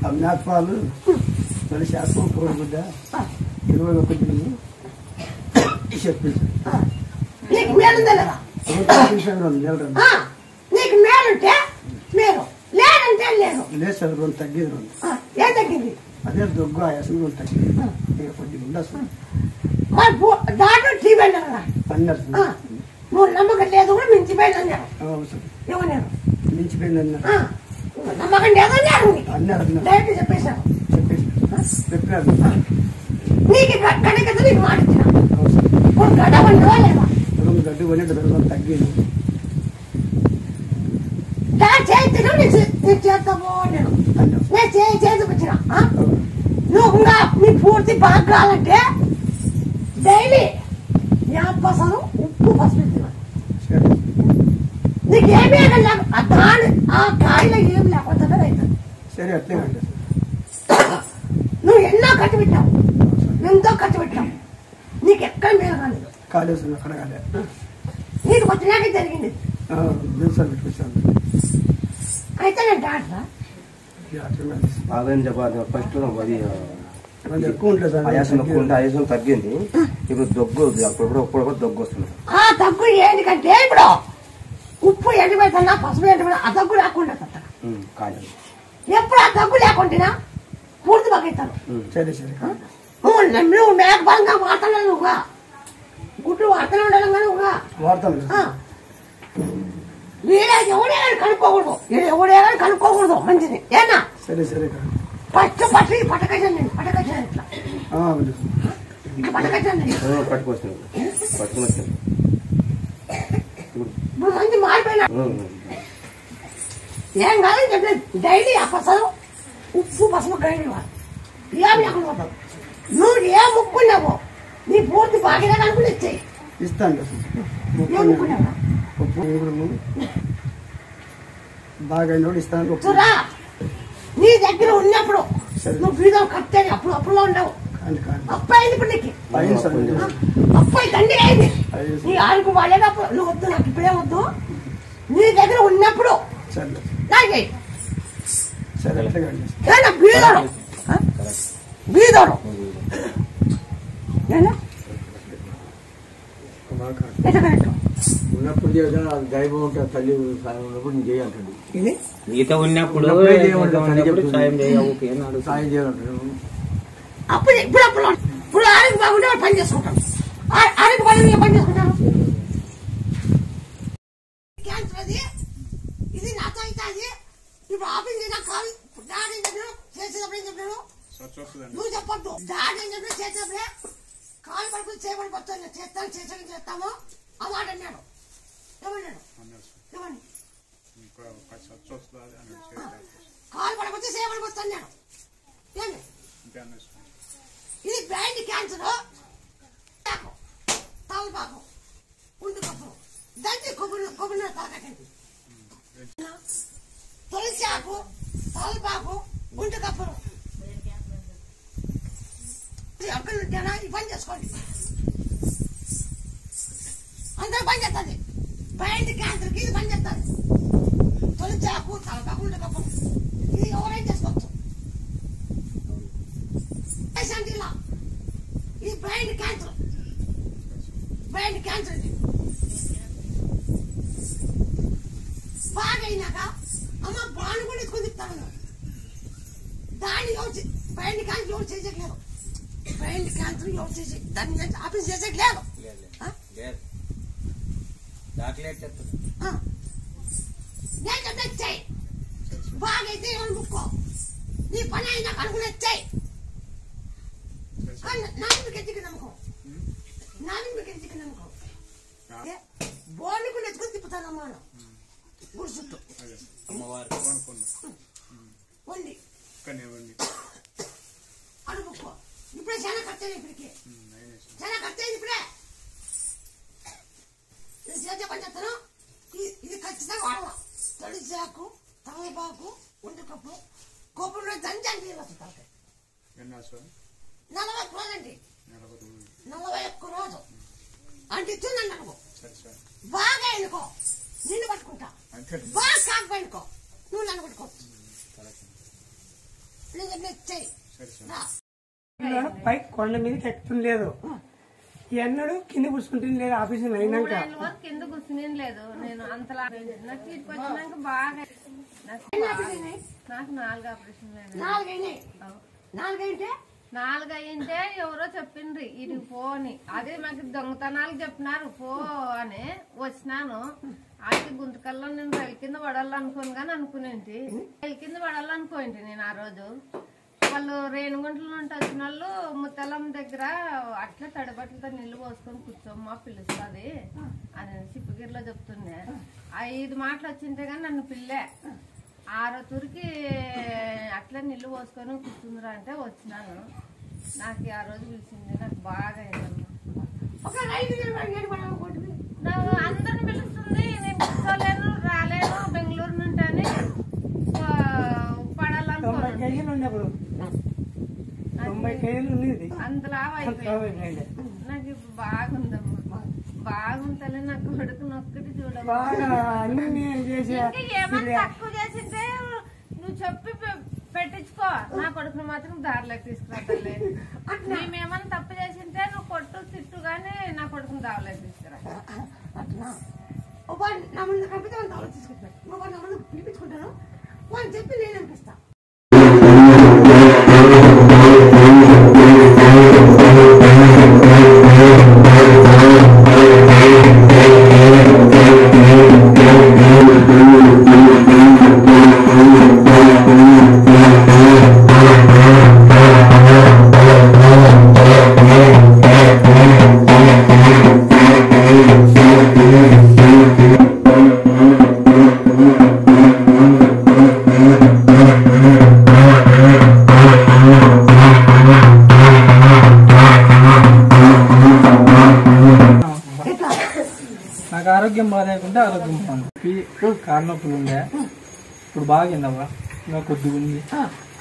అమ్నాత్వాలు తొలి శాతం కోడిగుడ్డ 21 గిన్నె చెప్పింది నీకు మేలుందలేదా నీకు మేలుంటే మేలు లేదంటే లేదు లేదు సార్ రెండు తగ్గింది రెండు ఏం తగ్గింది అదే దొగ్గు ఆయాసం రెండు తగ్గింది కొద్దిగా సార్ మరి డాక్టర్ టీవీ అన్నారు అన్నారు నువ్వు నమ్మకం లేదు కూడా మించిపోయింది అన్నారు ఏమన్నారు మించిపోయింది అన్నారు నమ్మకం లేదు అన్నారు డైరెక్ట్ చెప్పేశారు చెప్పారు నీకు గడ్డ నీకు మాట ఇచ్చిన గడ్డ వండువా లేదా గడ్డు కొని తగ్గింది చేతిలో నీకు చేస్తాము నేను చేసి వచ్చిన నువ్వు ఇంకా నీ పూర్తి బాగా కావాలంటే డైలీ పసలు ఉప్పు పసుపు నీకు ఏమీ దాని ఆ కాయలో ఏం లేకపోతే అవుతుంది సరే అట్లే నువ్వు ఎన్నో ఖర్చు పెట్టావు ఎంతో ఖర్చు పెట్టావు నీకు ఎక్కడ మేలు కాలేదు కాలేదు అక్కడ కాలే నీకు వచ్చినాకే జరిగింది అయితే నేను డాక్టరా బాగా చెప్పాలి ఫస్ట్ అది ఎక్కువ ఉంటుంది సార్ ఆయాసం ఎక్కువ ఉంటే ఆయాసం తగ్గింది ఇప్పుడు దగ్గు అప్పుడు దగ్గు వస్తుంది ఆ దగ్గు ఏంటికంటే ఇప్పుడు ఉప్పు ఎండిపోతున్నా పసుపు ఎండిపోయినా ఆ దగ్గు లేకుండా కానీ ఎప్పుడు ఆ దగ్గు లేకుండా పూర్తి బాగుతాను సరే సరే నువ్వు మేక బలంగా వాడుతున్నావు నువ్వుగా గుడ్లు వాడుతూనే ఉండాలి నువ్వుగా వాడతాను ఎవడేగాని కనుక్కోకూడదు ఎవడేగాని కనుక్కోకూడదు మంచిది ఏనా సరే సరే ఫస్ట్ పట్టకొచ్చాను నేను పట్టకొచ్చాను ఇట్లా పట్టకొచ్చాను పట్టుకొస్తాను పట్టుకుని ఇప్పుడు మంచి మారిపోయినా ఏం కాదని చెప్పలేదు డైలీ ఆ పసలు ఉప్పు పసుపు గైడ్ ఏమి లేకుండా పోతావు నువ్వు ఏ ముక్కున్నావో నీ పూర్తి బాగా అనుకుని ఇచ్చేయి ఇస్తాను ఏముకున్నావా బాగా ఇస్తాను చూరా నీ దగ్గర ఉన్నప్పుడు నువ్వు బీదం కట్టేది అప్పుడు ఉండవు అప్పు అయింది ఇప్పుడు నీకు అప్పు తండ్రి అయింది నీ ఆరుకు వాళ్ళేటప్పుడు నువ్వు వద్దు నాకు ఇప్పుడే వద్దు నీ దగ్గర ఉన్నప్పుడు నాకే బీదోడు బీదోడు ఉన్నప్పుడు దైవం ఉంటుంది తల్లి ఉన్నప్పుడు నేను చేయాలంటాడు మిగతా ఉన్నప్పుడు సాయం చేయాలంటాడు అప్పుడు ఇప్పుడు ఆరోగ్య బాగుంటే పని చేసుకుంటాను ఆరోగ్య బాగుంటే పని చేసుకుంటాను క్యాన్సర్ అది ఇది నాతో అవుతుంది ఇప్పుడు ఆఫీస్ చేసిన కాల్ డాడీ ఏం చెప్పాను చేసేటప్పుడు ఏం చెప్పాను నువ్వు చెప్పొద్దు డాడీ ఏం చెప్పినా చేసేటప్పుడే కాలు పడుకుని చేయబడిపోతాను చేస్తాము ఆ మాట అన్నాడు ఏమన్నాడు ఏమని కాలు పడకపోతే చేయబడిపోతాను నేను ఏమి ఇది బ్రైన్ క్యాన్సర్ తలపాకు ఉండుకప్పు దంచి కొబ్బరి తాకండి తులసి ఆకు తలపాకు గుంటుకప్పు అక్కడ ఈ పని చేసుకోండి అందరూ పని చేస్తుంది బ్రైన్ క్యాన్సర్కి ఇది పని చేస్తుంది తులసి ఆకు తలపాకు గుంటుకప్పు ఇది ఎవరైనా చేసుకోవచ్చు ఇలా ఇది బ్రైన్ క్యాన్సర్ ఇది బాగా అయినాక అమ్మ బాను కూడా ఎత్తుకొని తిప్పుతాను దాన్ని బ్రైన్ క్యాన్సర్ ఎవరు చేసేయట్లేదు బ్రైన్ క్యాన్సర్ ఎవరు చేసే దాన్ని ఆఫీస్ చేసేయట్లేదు నేను చెప్తే ఇచ్చాయి బాగా అయితే ఏమని ముక్కో నీ పని అయినా కనుక్కుని ఇచ్చాయి బోర్డు ఎత్తుకుని తిప్పుతానమ్మా గుడి చుట్టూ వండి అనుకో ఇప్పుడే చాలా ఖర్చు ఇప్పటికి చాలా ఖర్చు అయింది ఇప్పుడే నేను చేసే పని చేస్తాను ఇది ఖచ్చితంగా వాడవా తొలిసాకు తలపాకు ఉండుకప్పు కొబ్బరి దంచాన్ని వస్తుంది 40 రోజండి 41 రోజు అంటే తిన్నాను అనుకో బాగా ఎన్నుకో నిన్ను పట్టుకుంటా బాగా కాకపోయినుకో నువ్వు నన్ను పట్టుకో చెయ్యి పై కొండ మీదకి ఎక్కుతుంది లేదు ఎన్నడూ కింద కూర్చుంటుంది లేదు ఆఫీసులో అయినాక కింద కూర్చుని లేదు నేను అంతలా నాకు ఇటుకు వచ్చినాక బాగా నాకు 4 ఆపరేషన్లు 4 అయ్యింటే ఎవరో చెప్పిండ్రి ఇది పో అని అదే మాకు దొంగతనాలు చెప్పినారు పో అని వచ్చినాను అది గుంతకల్లో నేను రైలు కింద పడాలనుకోను కానీ అనుకునేంటి రైలు కింద పడాలనుకోండి నేను ఆ రోజు వాళ్ళు రేణుగుంటల నుండి వచ్చిన వాళ్ళు ముత్తలం దగ్గర అట్లా తడిబట్టలతో నీళ్లు పోసుకొని కూర్చోమ్మా పిలుస్తుంది అని సిప్పగిరిలో చెప్తుండే 5 మాటలు వచ్చింటే కానీ నన్ను పిల్లే 6వ తూరికి అట్లా నీళ్లు పోసుకొని కూర్చుందిరా అంటే వచ్చినాను నాకు ఆ రోజు పిలిచింది నాకు బాగా నాకు అందరిని పిలుస్తుంది నేను కూర్చోలేను రాలేను బెంగళూరు నుండి అని పడాలనుకున్నాను అంతలా అయిపోయింది నాకు ఇప్పుడు బాగుందమ్మా బాగుంటలే నా కొడుకు నొక్కటి చూడమ్మా ఏమన్నా తక్కువ చేసింటే నువ్వు చెప్పి పెట్టించుకో నా కొడుకుని మాత్రం దారిలోకి తీసుకురాలే మేమేమన్నా తప్పు చేసింటే నువ్వు కొట్టు తిట్టు గానీ నా కొడుకుని దారిలోకి తీసుకురా అట్లా తీసుకుంటాను పిలిపించుకుంటాను వాళ్ళు చెప్పి నేను అనిపిస్తా ఆరోగ్యం బాగాలేకుంటే ఆరోగ్యం బాగుంది కాళ్ళనొప్పులు ఉండే ఇప్పుడు బాగుందవ్వా ఇంకా కొద్దిగా ఉంది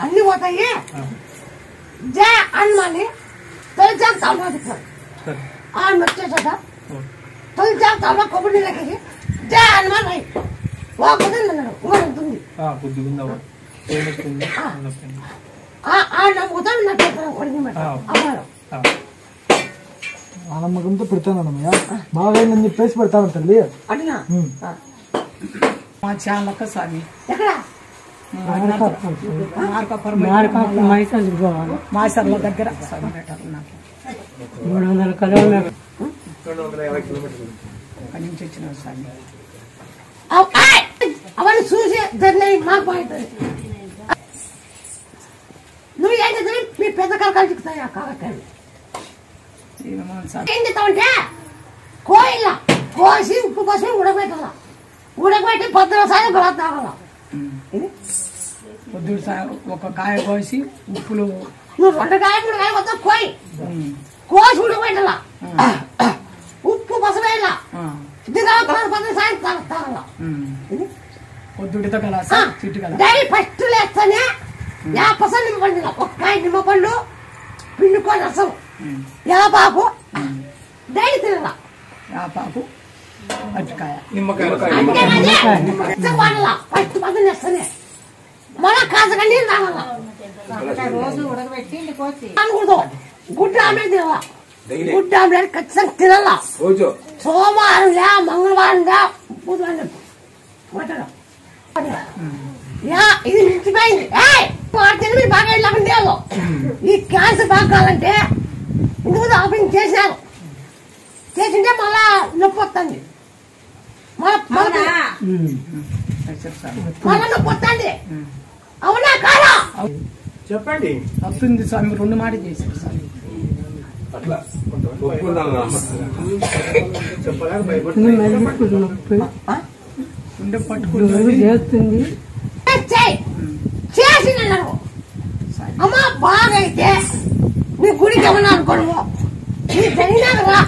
అన్ని పోతాయి జే అన్నమాని తొలి జాగ్రత్త వచ్చేసాట తొలి జాగ్రత్త కొబ్బరి నీళ్ళకి జే అన్నమాని ఉంటుంది కొద్దిగా ఉందవ్వా నమ్ముతాను ఆనమ్మకంతో పెడతానమ్మయ్య బాగా చెప్పేసి పెడతాను తల్లి అట్లా మా ఛానల్ స్వామి మాసర్ల దగ్గర 300 కిలోమీటర్లు 250 కిలోమీటర్లు అక్కడి నుంచి వచ్చిన స్వామి అవన్నీ చూసి మాకు బాగుంటుంది నువ్వు ఏం చేద్దాం మీ పెద్ద కలకాలు చిక్కుతాయి ఆ కాకరకాయలు ఏం చేస్తామంటే కోయిల కోసి ఉప్పు పోసి ఉడకబెట్టాల ఉడకబెట్టి 10 సార్లు గొడవ తాగాల పొద్దుడు ఒక కాయ కోసి ఉప్పులు నువ్వు 2 కాయ 3 కాయ మొత్తం కోసి ఉడకబెట్టాల ఉప్పు పసవేయాల పొద్దుడితో కలాస చిట్టు కల డైలీ ఫస్ట్ లేస్తానే 50% నిమ్మపండు ఒక కాయ నిమ్మపండు పిండుకొని రసం యాపాకు డైలీ తినాల యాపాకు అరటికాయ ఫస్ట్ పదం వేస్తానే మళ్ళా కాసగా నీళ్ళు తాగాల రోజు ఉడకబెట్టి అనకూడదు గుడ్డు ఆమ్లెట్ తినాల గుడ్డు ఆమ్లెట్ ఖచ్చితంగా తినాల సోమవారం లే మంగళవారం లే బుధవారం కొట్టడం ఇది మించిపోయింది తిని బాగా వెళ్ళకుండా ఈ క్యాన్సర్ బాగా కావాలంటే ఇందుకు ఆపరేషన్ చేసినారు చేసింటే మళ్ళా నొప్పి వస్తుంది మళ్ళా నొప్పి వస్తుంది అవునా కాదా చెప్పండి వస్తుంది స్వామి 2 మాట చేశారు స్వామి ఉండే పట్టుకుని చేస్తుంది చేసిన అమ్మా బాగైతే నీ గుడికి ఏమన్నా అనుకోవడము నీ జరిగినాక రా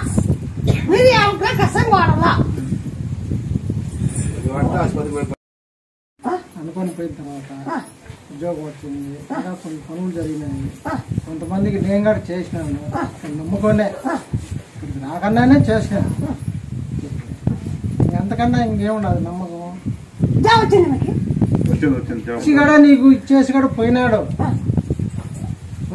మీరు ఎవరికైనా కష్టంగా వాడాలా అనుకొని పోయిన తర్వాత ఉద్యోగం వచ్చింది ఇంకా కొన్ని పనులు జరిగినాయి కొంతమందికి నేను కూడా చేసినాను నమ్ముకోనే నాకన్నానే చేసినాను ఎంతకన్నా ఇంకేముండదు నమ్మకం వచ్చింది మీకు కూడా నీకు ఇచ్చేసి కూడా పోయినాడు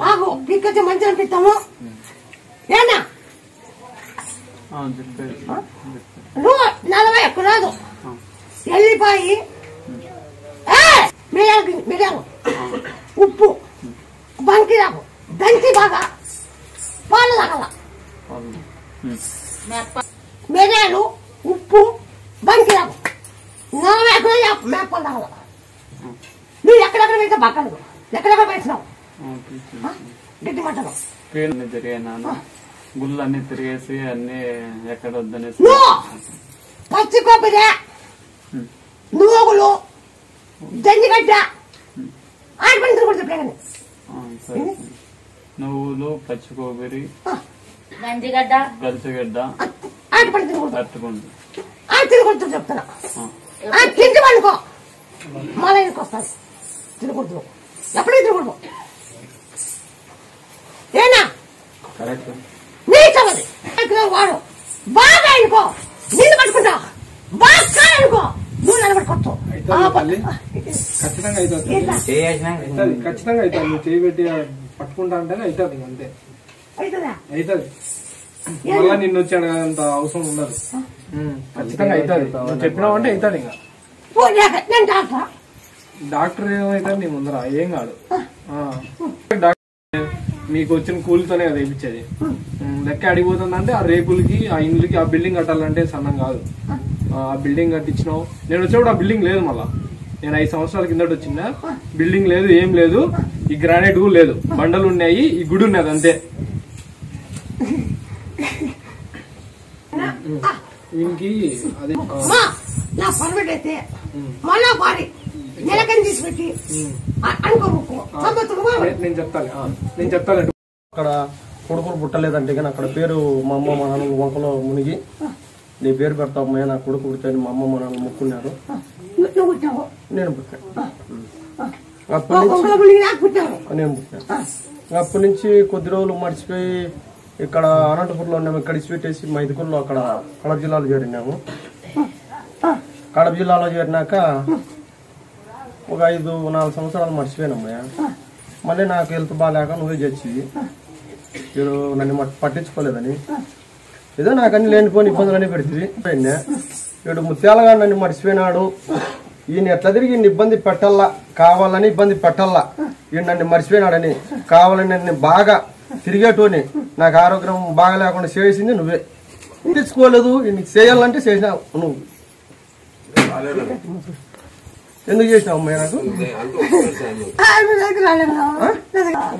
బాగు పీకైతే మంచి అనిపిస్తాము ఏనా నువ్వు 40 ఎక్కువ రాదు ఎల్లిపాయి మిరియాలు ఉప్పు బంకిరాకు దంచి బాగా పాలు తాగల మిరియాలు ఉప్పు బంకిరాకు 40 ఎక్కువ మేపాలు తాగల నువ్వు ఎక్కడెక్కడ పెడితే బాగలదు ఎక్కడెక్కడ పెట్టినావు గట్టి మంటలు తిరిగాను గుళ్ళు అన్ని తిరిగేసి అన్ని ఎక్కడ వద్దనేసి పచ్చి కొబ్బరి నువ్వులు జంజిగడ్డ ఆడపడి తిరుగుతుంది నువ్వులు పచ్చి కొబ్బరి గంజిగడ్డ గల్చగడ్డ ఆడపడి తిరుగుతుంది అట్టుకుంటు తిరుగుతుంది చెప్తున్నా తిండి పండుకో మళ్ళీ ఇంటికి వస్తాను తిరుగుతుంది ఎప్పటికీ తిరుగుతుంది ఏనా నీచమది వాడు బాగా అనుకో నీళ్ళు పట్టుకుంటా బాగా అనుకో నువ్వు నిలబడుకోవచ్చు ఖచ్చితంగా అవుతుంది ఖచ్చితంగా అవుతుంది నువ్వు చేయి పెట్టి పట్టుకుంటా అంటేనే అవుతుంది అంతే అవుతుంది మళ్ళా నిన్ను వచ్చి అడగంత అవసరం ఉండదు ఖచ్చితంగా అవుతుంది నువ్వు చెప్పినావు అంటే అవుతుంది ఇంకా డాక్టర్ ఏమైతే నీ ముందర ఏం కాదు మీకు వచ్చిన కూలితోనే కదా వేయించేది లెక్క అడిగిపోతుందంటే ఆ రేకులకి ఆ ఇండ్లకి ఆ బిల్డింగ్ కట్టాలంటే సన్నం కాదు ఆ బిల్డింగ్ కట్టించినావు నేను వచ్చినప్పుడు ఆ బిల్డింగ్ లేదు మళ్ళా నేను 5 సంవత్సరాల కిందట వచ్చిందా బిల్డింగ్ లేదు ఏం లేదు ఈ గ్రానైట్ కూడా లేదు బండలు ఉన్నాయి ఈ గుడి ఉన్నది అంతే ఇంకి అది నా పర్మిట్ అయితే మళ్ళా పాడి నెలకని తీసి పెట్టి నేను చెప్తాను అక్కడ కొడుకులు పుట్టలేదంటే కానీ అక్కడ పేరు మా అమ్మ మా నాన్న వంకలో మునిగి నీ పేరు పెడతామయ్యా నా కొడుకు పుడితే మా అమ్మ మా నాన్న మొక్కున్నారు నేను పుట్టాను అప్పటి నుంచి కొద్ది రోజులు మర్చిపోయి ఇక్కడ అనంతపురంలో ఉన్నాము ఇక్కడ ఇచ్చిపెట్టేసి మైదుకూరులో అక్కడ కడప జిల్లాలో చేరినాము కడప జిల్లాలో చేరినాక ఒక 5-4 సంవత్సరాలు మర్చిపోయినామయ్యా మళ్ళీ నాకు హెల్త్ బాగాలేక నువ్వే చేసేది వీడు నన్ను పట్టించుకోలేదని ఏదో నాకు అన్ని లేనిపోయిన ఇబ్బందులన్నీ పెడుతుంది వీడు ముత్యాలగా నన్ను మర్చిపోయినాడు ఈయన ఎట్లా తిరిగి ఈయన ఇబ్బంది పెట్టల్లా కావాలని ఇబ్బంది పెట్టల్లా ఈయన నన్ను మర్చిపోయినాడని కావాలని నన్ను బాగా తిరిగేటోని నాకు ఆరోగ్యం బాగా లేకుండా చేసింది నువ్వే తెచ్చుకోలేదు నీకు చేయాలంటే చేసినావు నువ్వు ఎందుకు చేసినావు అమ్మాయి నాకు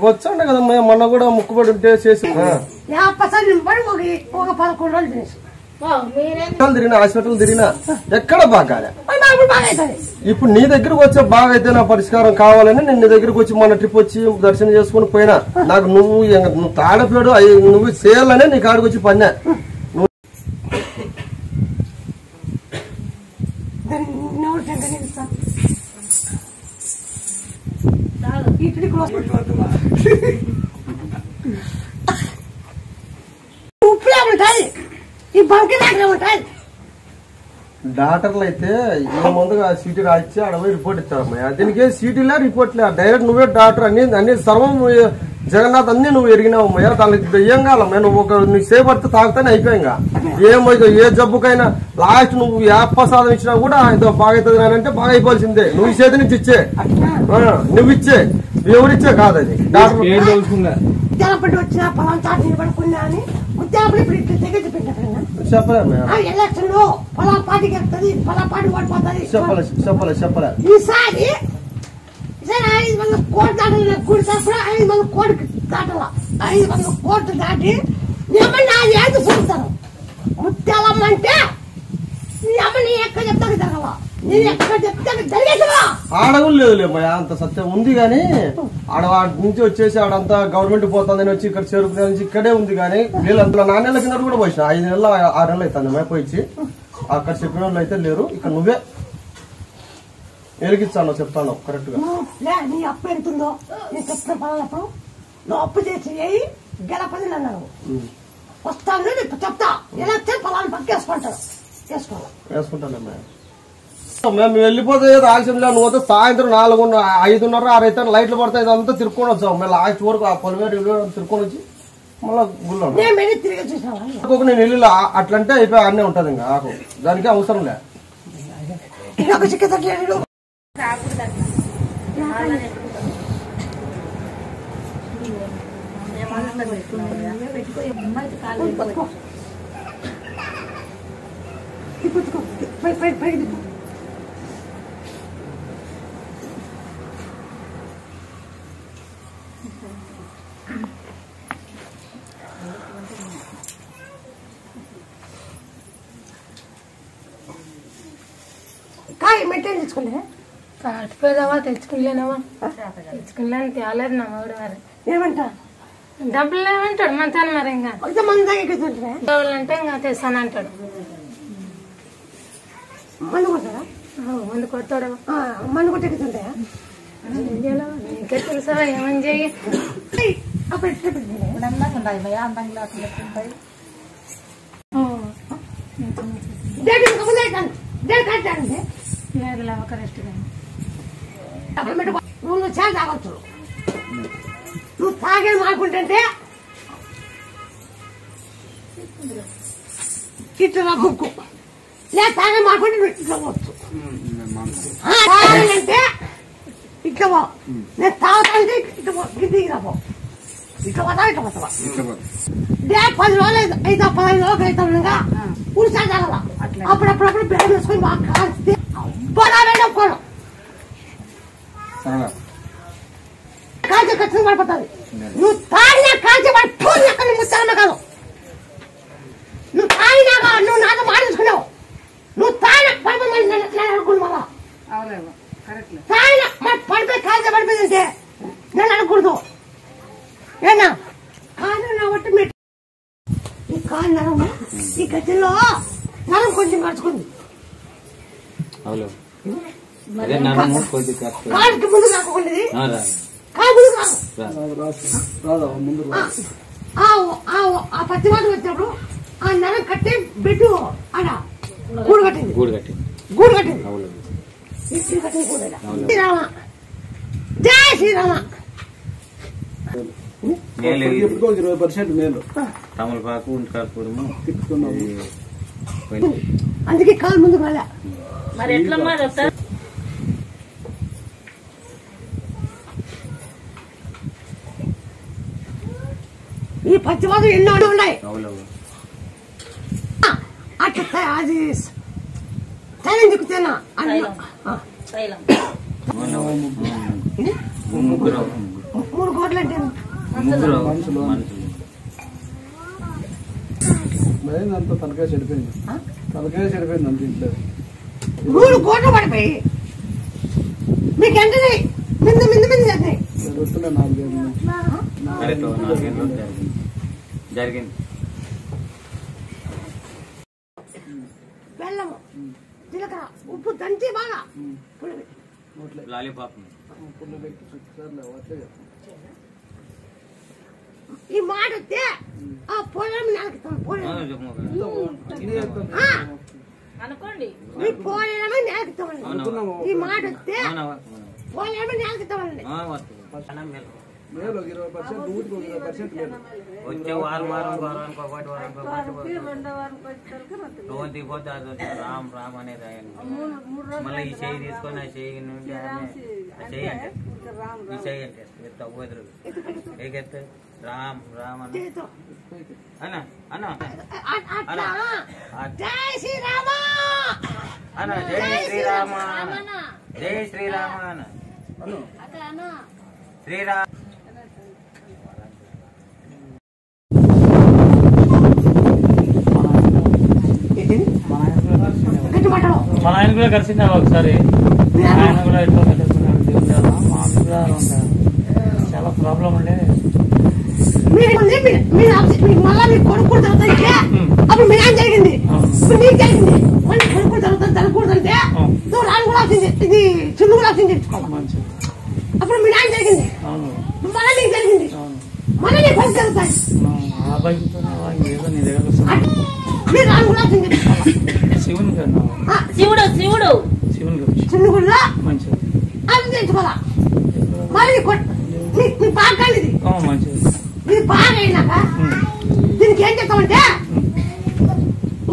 వచ్చాండే కదమ్మా మొన్న కూడా ముక్కుబడి ఉంటే చేసి తిరిగినా హాస్పిటల్ తిరిగినా ఎక్కడ బాగాలే ఇప్పుడు నీ దగ్గరకు వచ్చే బాగా అయితే నా పరిష్కారం కావాలని నేను నీ దగ్గరకు వచ్చి మన ట్రిప్ వచ్చి దర్శనం చేసుకుని పోయినా నాకు నువ్వు తాడపేడు నువ్వు చేయాలనే నీ కాడికి వచ్చి పన్నా ఉప్పులే ఉంటాయి ఈ బంకిలాగా ఉంటాయి డాక్టర్లు అయితే ఈ ముందుగా సీటీ రాసి అడవి రిపోర్ట్ ఇస్తారమ్మా దీనికి సీటీలే రిపోర్ట్ లే డైరెక్ట్ నువ్వే డాక్టర్ అన్ని సర్వం జగన్నాథ్ అన్ని నువ్వు ఎరిగినావమ్మయ్యా దానికి ఏం కావాలమ్మా నువ్వు నువ్వు సేపడితే తాగుతానే అయిపోయింగా ఏమైతే ఏ జబ్బుకైనా లాస్ట్ నువ్వు ప్రసాదం ఇచ్చినా కూడా ఏదో బాగా అవుతుంది అంటే బాగా అయిపోవాల్సిందే నువ్వు ఈ చేతి నుంచి ఇచ్చే నువ్వు ఇచ్చే ఎవరిచ్చే కాదు అది డాక్టర్ ఏం తెలుసుకుందా ఉద్యానపడి వచ్చిన పొలం చాటు నిలబడుకున్నా అని ఉద్యానపడి ఇప్పుడు ఇట్లా తెగేది పెట్టాను చెప్పలే ఎలక్షన్ లో పొలం పార్టీకి వెళ్తుంది పొలం పార్టీ ఓడిపోతుంది చెప్పలే ఈసారి 500 కోట్లు దాటలు గుడి తరఫున 500 కోట్లు దాటాల 500 కోట్లు దాటి ఏమన్నా అది ఏది చూపుతారు ముత్యాలమ్మ అంటే నీ అమ్మ నీ ఎక్కడ చెప్తాను జరగల నేను ఎక్కడ చెప్తాను జరిగేదా ఆడవులు లేదులే అంత సత్యం ఉంది కానీ ఆడ నుంచి వచ్చేసి ఆడంతా గవర్నమెంట్ పోతుందని వచ్చి ఇక్కడ చేరుకునే నుంచి ఇక్కడే ఉంది కానీ వీళ్ళంతా 4 నెలల కింద కూడా పోయిన 5 నెలలు 6 నెలలు అవుతుంది పోయిచ్చి అక్కడ చెప్పిన వాళ్ళు అయితే లేరు ఇక్కడ నువ్వే ఎలిగిస్తాను చెప్తాను కరెక్ట్ గా నీ అప్పు ఎంతుందో నేను చెప్పిన పనులప్పుడు నువ్వు అప్పు చేసి గెలపది అన్నాను వస్తాను చెప్తా ఎలా పొలాన్ని పక్క వేసుకుంటాను వేసుకుంటానమ్మా మేము వెళ్ళిపోతే ఆలస్యంలో నువ్వు పోతే సాయంత్రం 4, 5:30, 6 అయితే లైట్లు పడతాయి ఇదంతా తిరుక్కొని వచ్చావు. మళ్ళీ లాస్ట్ వరకు ఆ పొలిమేర తిరుక్కొని వచ్చి మళ్ళీ గుళ్ళో నేను వెళ్ళి అట్లంటే అయిపోయి అన్నీ ఉంటది. ఇంకా ఆకు దానికి అవసరం లే. కాయ మెట్టని తెచ్చుకోలే కాటిపోయేదావా తెచ్చుకోలేనావా తెచ్చుకోలేని తేలేదు నా మగుడు మరి ఏమంటా డబ్బులు ఏమంటాడు మంచాను మరి ఇంకా కావాలంటే ఇంకా తెస్తానంటాడు. మందు కొడతాడా? మందు కొడతాడు. మందు కొట్టేకుంటాయా? నీకే తెలుసా ఏమని చెయ్యి లేదు ఒక రెస్ట్ నువ్వు చాలా తాగొచ్చు. నువ్వు తాగే మాకుంటే ఇట్లా ముక్కు లే తాగే మాకుంటే నువ్వు ఇట్లా పోవచ్చు. తాగాలంటే ఇట్లా పో. నేను తాగుతాంటే ఇట్లా పో. గిడ్డికి రాపో. ఇట్లా పోతావా ఇట్లా పోతావా? 10 రోజులు 15 రోజులు అవుతాగా ఉడిసా తాగల. అప్పుడప్పుడు బ్రేక్ వేసుకొని బాగా కాల్స్తే బరాబే నొక్కోను కాల్చి ఖచ్చితంగా పడిపోతుంది. నువ్వు తాగినా కాల్చి పడి అక్కడ ముచ్చాలన్న కాదు. నువ్వు తాగినాక నువ్వు నాతో మాట్లాడుకున్నావు. నువ్వు తాగిన పడిపోయి మళ్ళా తాగిన పడిపోయి కాల్చి పడిపోయిందంటే నేను అనకూడదు. ఏనా కాదు నా బట్టి మెట్టు ఈ కాలు నరం ఈ గడ్డలో నరం కొంచెం కడుచుకుంది. కాలుకి ముందు కాకుండేది కాలు ముందు కాకు. ఆ పత్తి మాట వచ్చినప్పుడు ఆ నరం కట్టి బెడ్ ఆడ గూడు కట్టింది. గూడు కట్టింది. శ్రీరామ జై శ్రీరామ. 20% మేలు. తమలపాకు ఉంటున్నాము అందుకే కాలు ముందు రాలే. మరి ఎట్లా ఈ పచ్చివాదం ఎన్నో ఉన్నాయి. అట్లా అది తైలం దిక్కుతేనా 3 కోట్లు అంటే అంత తలకాయ చెడిపోయింది. తలకాయ చెడిపోయింది అంత ఇంట్లో 3 కోట్లు పడిపోయి మీకు ఎంతనే మింద మింద మింద చేస్తాయి. 4 గంటలు జరిగింది. బెల్లము జీలకర్ర ఉప్పు దంచి బాగా లాలీపాప్ ఈ మాట వస్తే ఆ పొలం అనుకోండి ఈ పోలేమో నేర్పుతామండి. ఈ మాట వస్తే పోలేమో నేర్పుతామండి. మేలు 20%, 20% మేలు. వచ్చే వారానికి రోజు దిగిపోతే రామ్ రామ్ అనేది మళ్ళీ ఈ చెయ్యి తీసుకొని ఆ చెయ్యి నుండి చెయ్యి అంటే ఈ చెయ్యి అంటే తవ్వదురు ఏకెత్తే రామ్ రామ్ అన్న అన్న అన్న జై శ్రీరామ అన్న జై శ్రీరామ జై శ్రీరామ అన్న శ్రీరామ్. మన ఆయన కూడా కలిసిందా ఒకసారి? ఆయన కూడా ఎట్లా కలుసుకున్నాడు దేవుడు మామూలుగా చాలా ప్రాబ్లం ఉండే. మళ్ళా మీ కొడుకు జరుగుతుంది అప్పుడు మీ నాన్న జరిగింది. ఇప్పుడు నీకు జరిగింది. మళ్ళీ కొడుకు జరుగుతుంది జరగకూడదంటే నువ్వు రాను కూడా వచ్చింది. ఇది చిన్ను కూడా వచ్చింది తెచ్చుకోవాలి. అప్పుడు మీ నాన్న జరిగింది. మళ్ళీ నీకు జరిగింది. మళ్ళీ నీ పని జరుగుతాయి. శివుని శివుడు శివుడు శివుని చిన్నగుండా మంచిది అది తెచ్చుకోవాలా మరి నీ బాగా ఇది మంచిది ఇది బాగా అయినాక దీనికి ఏం చేస్తామంటే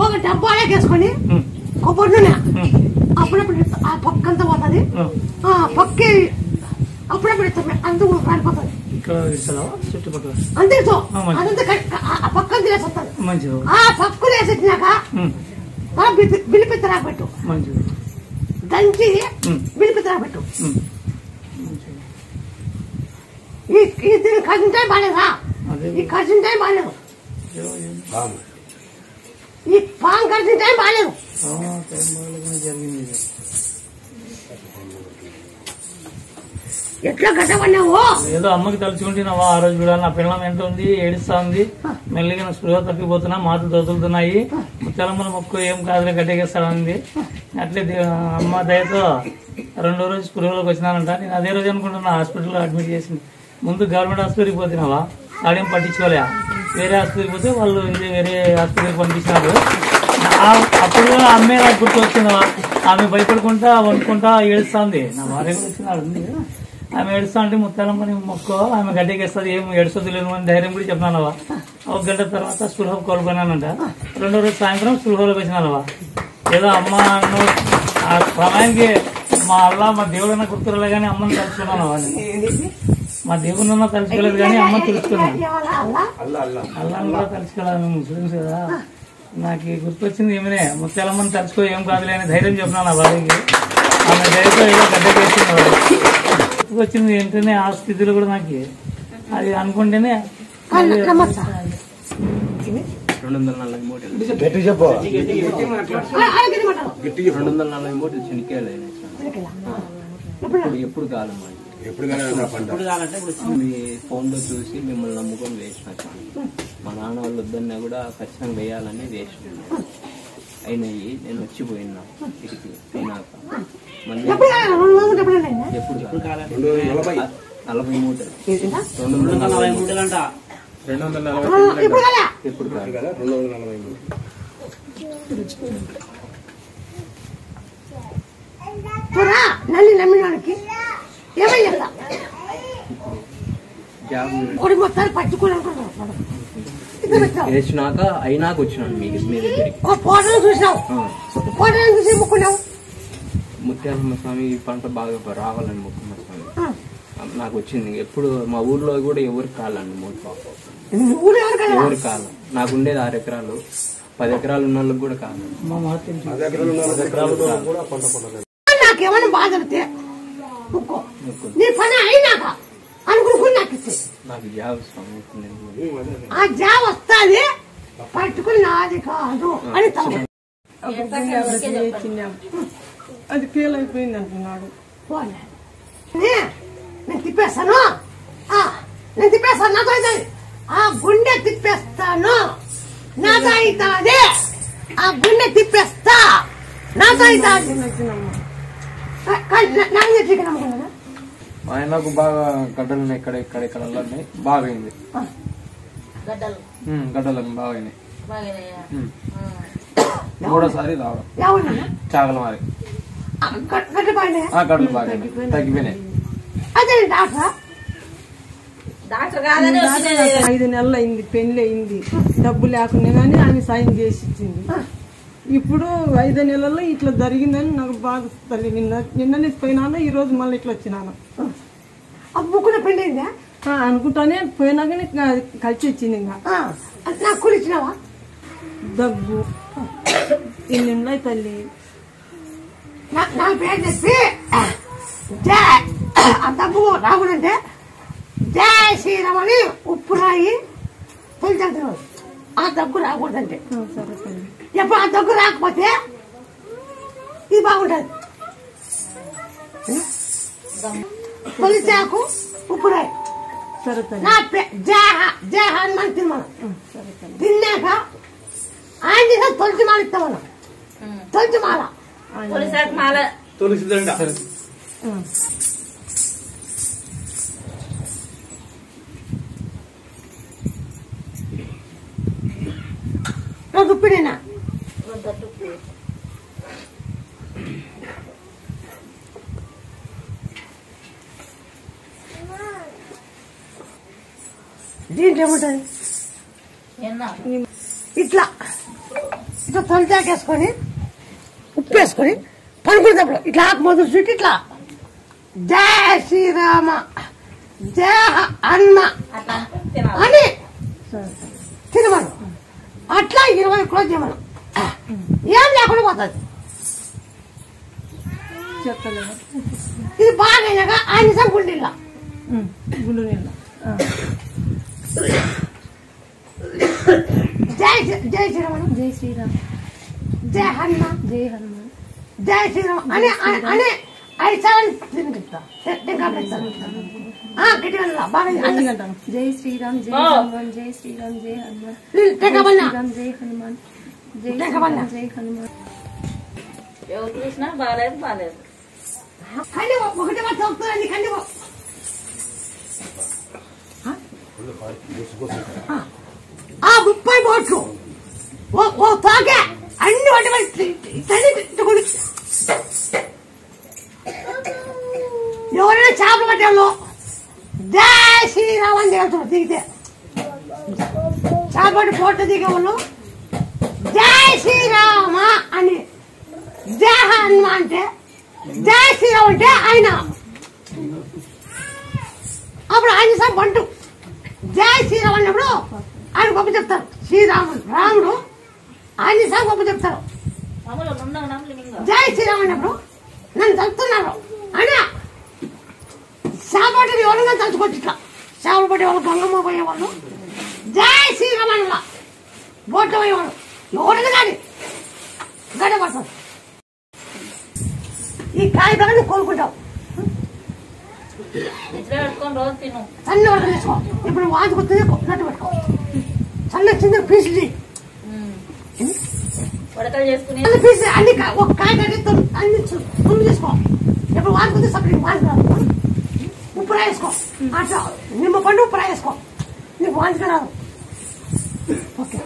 ఒక డబ్బాలోకి వేసుకొని కొబ్బరి నూనె అప్పుడప్పుడు ఆ పక్కంతా పోతుంది ఆ పక్కి అప్పుడప్పుడు అంత కాలిపోతుంది చుట్టుపక్కల అంతే అదంతా ఆ పక్కన తినేసి వస్తుంది మంచిది ఆ పక్కన వేసేసినాక బిలిపిత్తరా పెట్టు మంచిది దంచి బిలిపిత్తరా పెట్టు దీనికి కజిన్ టైం బాగాలేదా ఈ కజిన్ టైం బాగాలేదు ఈ పాన్ కజిన్ టైం బాగాలేదు జరిగింది ఎట్లా గట్టబడినావు ఏదో అమ్మకి తలుచుకుంటున్నావా ఆ రోజు కూడా నా పిల్లం ఎంత ఉంది ఏడుస్తా ఉంది మెల్లిగా స్పృహ తప్పిపోతున్నా మాటలు తొదులుతున్నాయి ముత్యాలమ్మల మొక్కు ఏం కాదులే గడ్డకేస్తాడంది అట్లే అమ్మ దయతో 2వ రోజు స్పృహలోకి వచ్చినానంట నేను అదే రోజు అనుకుంటున్నా హాస్పిటల్లో అడ్మిట్ చేసింది ముందు గవర్నమెంట్ హాస్పిటల్కి పోతున్నావా ఆడేం పట్టించుకోలే వేరే హాస్పిటల్కి పోతే వాళ్ళు వేరే హాస్పిటల్కి పంపించినారు అప్పుడు అమ్మే నాకు గుర్తు వచ్చిందవా ఆమె భయపడుకుంటా వండుకుంటా ఏడుస్తుంది నా భార్య కూడా వచ్చినాడు ఉంది ఆమె ఏడుస్తా అంటే ముత్తాలమ్మని మొక్కో ఆమె గడ్డకేస్తుంది ఏం ఏడుస్తుంది లేను అని ధైర్యం కూడా చెప్పినానవా 1 గంట తర్వాత స్పృహ కోల్పోయినానంట 2వ రోజు సాయంత్రం స్పృహలోకి వచ్చినానవా ఏదో అమ్మ ఆ సమయానికి మా దేవుడన్న గుర్తురలే కానీ అమ్మని తలుచుకున్నానవా మా దేవుడినన్నా తలుచుకోలేదు కానీ అమ్మని తెలుసుకున్నాను అల్లాన్ని కూడా తలుచుకోలేదు ముస్లిమ్స్ కదా నాకు గుర్తొచ్చింది ఏమినే ముత్యాలమ్మని తలుచుకో ఏం కాదులే అని ధైర్యం చెప్పినా నా భార్యకి ఆమె ధైర్యంతో ఏదో గడ్డకేసింది వచ్చింది ఏంటనే ఆ స్థితిలో కూడా నాకు అది అనుకుంటేనే 240 మూటలు 240 మూటలు శనికాయలు ఎప్పుడు కాలం మీ ఫోన్ లో చూసి మిమ్మల్ని నమ్ముకొని వేసిన మా నాన్న వాళ్ళు వద్దన్నా కూడా ఖచ్చితంగా వేయాలని వేసిన అయినాయి నేను వచ్చిపోయినా తిరిగి అయినాక మళ్ళీ ఎప్పుడు 40 మూటలు 240 మూటలు అంట 240 ఎప్పుడు కాదు 240 నన్ను నమ్మినానికి ఏమయ్యా వేసినాక అయినాక వచ్చినాను మీకు మీ దగ్గరికి ముత్యాలమ్మ స్వామి ఈ పంట బాగా రావాలని మొక్కున్న స్వామి నాకు వచ్చింది ఎప్పుడు మా ఊర్లో కూడా ఎవరికి కాలండి ఎవరికి కాలం నాకు ఉండేది 6 ఎకరాలు 10 ఎకరాలు ఉన్న వాళ్ళకి కూడా కాదు నాకేమన్నా బాధ నీ పని అయినాక అనుకుని నాకు నాకు జాబ్ స్వామి ఆ జాబ్ వస్తుంది పట్టుకుని నాది కాదు అని అది ఫెయిల్ అయిపోయింది అంటున్నాడు నేను తిప్పేస్తాను నాతో అవుతుంది ఆ గుండె తిప్పేస్తాను నాతో అవుతుంది ఆ గుండె తిప్పేస్తా నాతో అవుతుంది ఆయనకు బాగా గడ్డలు ఉన్నాయి ఇక్కడ బాగా అయింది గడ్డలు బాగా అయినాయి 3వసారి రావడం చాగల మారి గడ్డలు బాగా తగ్గిపోయినాయి 5 నెలలు అయింది పెళ్లి అయింది డబ్బు లేకుండా కానీ ఆమె సాయం చేసి ఇచ్చింది ఇప్పుడు 5 నెలల్లో ఇట్లా జరిగిందని నాకు బాధ తల్లి నిన్ననే పోయినాను ఈ రోజు మళ్ళీ ఇట్లా వచ్చినాను అమ్ముకున్న పెళ్లి అయిందా అనుకుంటానే పోయినా కానీ కలిసి వచ్చింది ఇంకా నాకు ఇచ్చినావా దగ్గు ఇన్ని తల్లి నా పేరు చెప్పి ఆ దగ్గు రాకూడంటే జయ శ్రీరామ్ అని ఉప్పు రాయి తెలిసి ఆ దగ్గు రాకూడదంటే ఎప్పుడు ఆ దగ్గు రాకపోతే ఇది బాగుంటది తొలిచాకు ఉప్పు రాయి నా జయ హనుమాన్ తిరుమల తిన్నాక ఆయన తొలిచి మాల ఇస్తాం మనం తొలిచి మాల తులసి దండ దుప్పిడేనా దీంట్లో ఏముంటుంది ఇట్లా ఇట్లా తొలిచాకేసుకొని ఉప్పు వేసుకొని పడుకునేటప్పుడు ఇట్లా ఆకు మొదలు చుట్టి ఇట్లా జయ శ్రీరామ జయ హనుమ అని తినమను. అట్లా 20 క్లోజ్ చేయమను. ఏం లేకుండా పోతుంది. ఇది బాగా అయినాక ఆయన గుండెల్లా గుండు నీళ్ళ జై శ్రీరామ జై శ్రీరామ్ జై హనుమ జై హనుమాన్ జై శ్రీరామ్ అని అని 5 సార్లు తినిపిస్తా. గట్టిగా బాగా జై శ్రీరామ్ జై హనుమాన్ జై శ్రీరామ్ జై హనుమాన్ శ్రీరామ్ జై హనుమాన్ జై శ్రీరామ్ జై హనుమాన్. ఎవరు చూసినా బాగాలేదు కండి ఒకటి మాట చదువుతుందండి. కండి ఆ 30 బోట్లు ఓ తాకే అన్ని వాటి ఎవరైనా చేపలు పట్టేవాళ్ళు జై శ్రీరామ్ అని దిగుతారు. దిగితే చేప పట్టి పోట దిగేవాళ్ళు జై శ్రీరామ అని, జై హనుమ అంటే జై శ్రీరామ్ అంటే ఆయన. అప్పుడు ఆయన సార్ బంటు జై శ్రీరామ్ అన్నప్పుడు ఆయన గొప్ప చెప్తారు. శ్రీరాముడు రాముడు ఆయన సార్ గొప్ప చెప్తారు. జై శ్రీరామ్ అన్నప్పుడు నన్ను తలుపుతున్నారు అని చేప పట్టి ఎవరైనా తలుచుకోవచ్చు. ఇట్లా చేపలు పట్టేవాళ్ళు గంగమ్మ పోయేవాళ్ళు జై శ్రీరామ్ అన్న బోట్లు పోయేవాళ్ళు ఎవరైనా కానీ గడ్డ పడతారు. ఈ కాయ ప్రకారం కోలుకుంటావు. సన్న వరకు తీసుకో. ఇప్పుడు వాంతి కొత్తది నట్టు పెట్టుకో. సన్న చిన్న పీసులు పీసు అన్ని ఒక కాయ కట్టి అన్ని తుమ్మి తీసుకో. ఇప్పుడు వాంతి కొద్ది సపరేట్ వాంతి రాదు. ఉప్పు రాసుకో. అట్లా నిమ్మ పండు ఉప్పు రాసుకో. నీకు వాంతి రాదు. ఓకే.